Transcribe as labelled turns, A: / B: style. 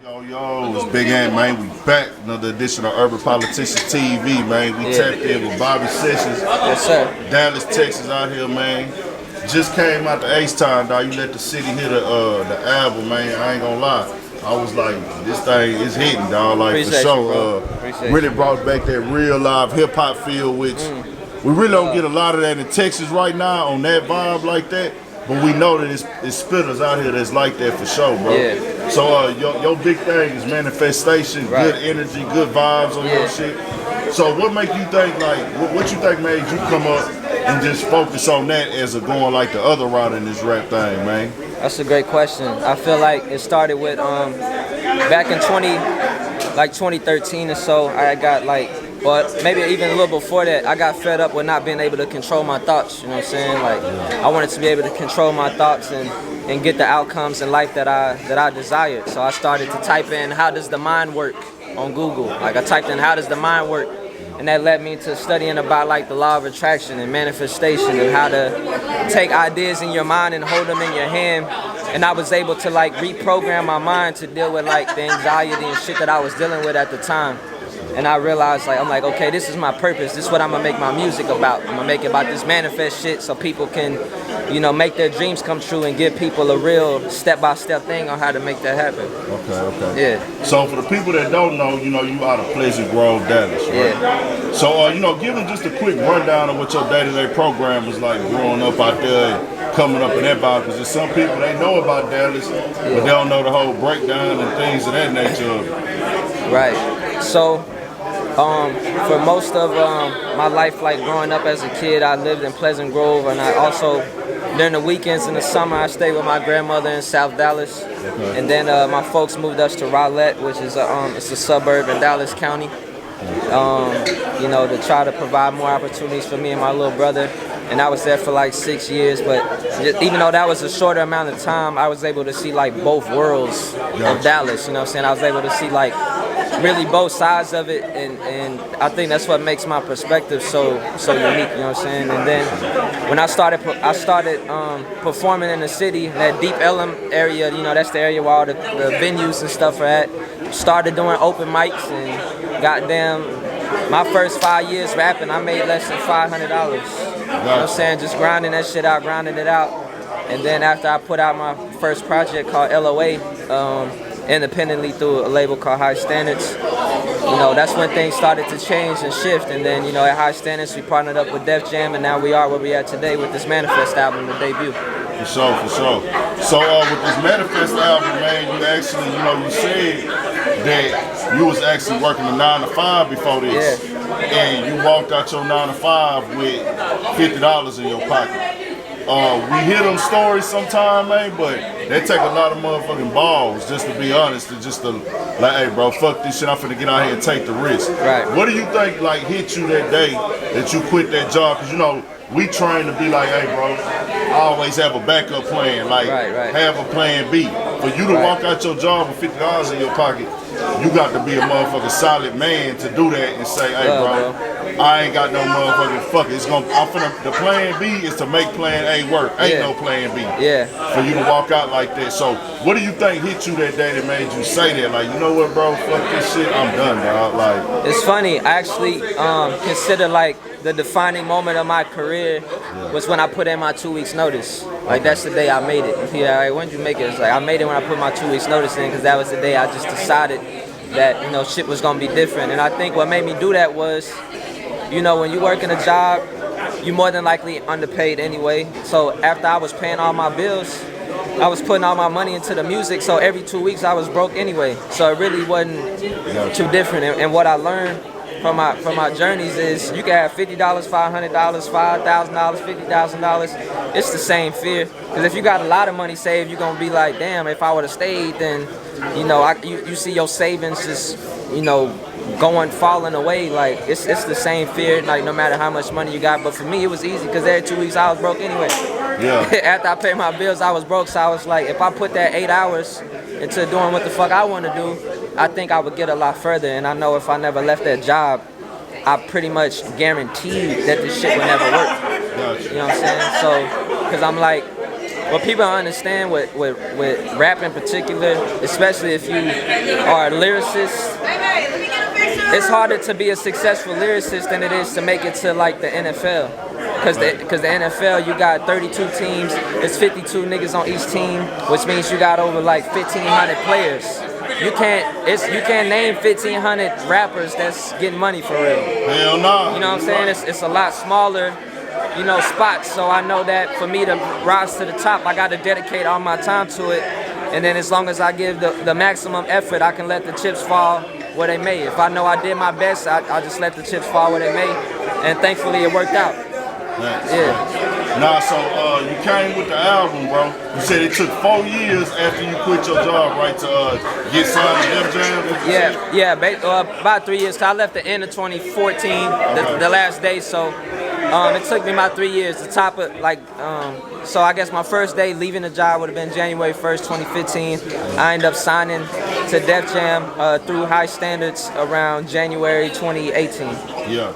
A: Yo, it's Big Ant, man. We back. Another edition of Urban Politicians TV, man. We tapped in with Bobby Sessions.
B: Yes, sir.
A: Dallas, Texas out here, man. Just came out the H-Town, dog. You let the city hear the album, man. I ain't gonna lie. I was like, this thing is hitting, dog. Like,
B: Appreciate
A: for sure. Really brought back that real live hip-hop feel, which we really don't get a lot of that in Texas right now on that vibe like that. But we know that it's spitters out here that's like that for sure, bro.
B: Yeah.
A: So your big thing is manifestation,
B: Right.
A: good energy, good vibes on your shit. So what make you think, like, what you think made you come up and just focus on that as a going like the other route in this rap thing, man?
B: That's a great question. I feel like it started with back in 2013 or so. I got but maybe even a little before that, I got fed up with not being able to control my thoughts. You know what I'm saying? Like, I wanted to be able to control my thoughts and get the outcomes in life that I desired. So I started to type in how does the mind work on Google. Like, I typed in how does the mind work, and that led me to studying about like the law of attraction and manifestation and how to take ideas in your mind and hold them in your hand. And I was able to like reprogram my mind to deal with like the anxiety and shit that I was dealing with at the time. And I realized, I'm like, okay, this is my purpose. This is what I'm gonna make my music about. I'm gonna make it about this manifest shit so people can, make their dreams come true and give people a real step-by-step thing on how to make that happen.
A: Okay.
B: Yeah.
A: So for the people that don't know, you out of Pleasant Grove, Dallas, right?
B: Yeah.
A: So, give them just a quick rundown of what your day-to-day program was like growing up out there and coming up in that vibe. Because there's some people, they know about Dallas, but they don't know the whole breakdown and things of that nature.
B: Right. So, for most of my life, like growing up as a kid, I lived in Pleasant Grove, and I also, during the weekends in the summer, I stayed with my grandmother in South Dallas. Okay. And then my folks moved us to Rowlett, which is it's a suburb in Dallas County, to try to provide more opportunities for me and my little brother. And I was there for like 6 years, but even though that was a shorter amount of time, I was able to see like both worlds of Dallas, you know what I'm saying? I was able to see like really both sides of it, and I think that's what makes my perspective so unique, you know what I'm saying? And then when I started performing in the city, that Deep Ellum area, that's the area where all the venues and stuff are at. Started doing open mics, and goddamn, my first 5 years rapping, I made less than $500. You know what I'm saying? Just grinding that shit out, grinding it out. And then after I put out my first project called LOA, independently through a label called High Standards, that's when things started to change and shift. And then, at High Standards, we partnered up with Def Jam, and now we are where we are today with this Manifest album, the debut.
A: For sure. So with this Manifest album, man, you actually, you said that you was actually working a 9 to 5 before this.
B: Yeah.
A: And you walked out your 9 to 5 with $50 in your pocket. We hear them stories sometime, man, but they take a lot of motherfucking balls, just to be honest, and just to like, hey, bro, fuck this shit, I'm finna get out here and take the risk.
B: Right.
A: What do you think, like, hit you that day that you quit that job? Because, we train to be like, hey, bro, I always have a backup plan, like, have a plan B. For you to walk out your job with $50 in your pocket, you got to be a motherfucking solid man to do that and say, hey, bro, I ain't got no motherfucking fuck it. The plan B is to make plan A work. Ain't no plan B.
B: Yeah.
A: For you to walk out like that. So what do you think hit you that day that made you say that? Like, you know what, bro? Fuck this shit. I'm done, dog. Like,
B: it's funny. I actually consider like the defining moment of my career was when I put in my 2 weeks notice. Like, that's the day I made it. And people are like, when did you make it? It's like, I made it when I put my 2 weeks notice in, because that was the day I just decided that, shit was gonna be different. And I think what made me do that was, when you work in a job, you more than likely underpaid anyway. So after I was paying all my bills, I was putting all my money into the music, so every 2 weeks I was broke anyway. So it really wasn't too different. And what I learned from my journeys is you can have $50, $500, $5,000, $50,000. It's the same fear. Because if you got a lot of money saved, you're gonna be like, damn, if I would have stayed, then you see your savings just falling away. Like, it's the same fear, like, no matter how much money you got. But for me, it was easy because every 2 weeks I was broke anyway.
A: Yeah.
B: After I paid my bills, I was broke. So I was like, if I put that 8 hours into doing what the fuck I want to do, I think I would get a lot further. And I know if I never left that job, I pretty much guaranteed that this shit would never work.
A: Gotcha.
B: You know what I'm saying? So, because I'm like, what people don't understand with rap in particular, especially if you are a lyricist, it's harder to be a successful lyricist than it is to make it to like the NFL. Because the NFL, you got 32 teams, there's 52 niggas on each team, which means you got over like 1,500 players. You can't name 1,500 rappers that's getting money for real.
A: Hell no.
B: You know what I'm saying? It's a lot smaller, you know, spots. So I know that for me to rise to the top, I got to dedicate all my time to it. And then as long as I give the maximum effort, I can let the chips fall where they may. If I know I did my best, I just let the chips fall where they may. And thankfully it worked out.
A: Nice.
B: Yeah.
A: Nah, so you came with the album, bro. You said it took 4 years after you quit your job, right, to get signed to Def Jam?
B: Yeah, about 3 years. 'Cause I left the end of 2014, the last day. So it took me about 3 years to top it. Like, so I guess my first day leaving the job would have been January 1st, 2015. I ended up signing to Def Jam through High Standards around January 2018.
A: Yeah.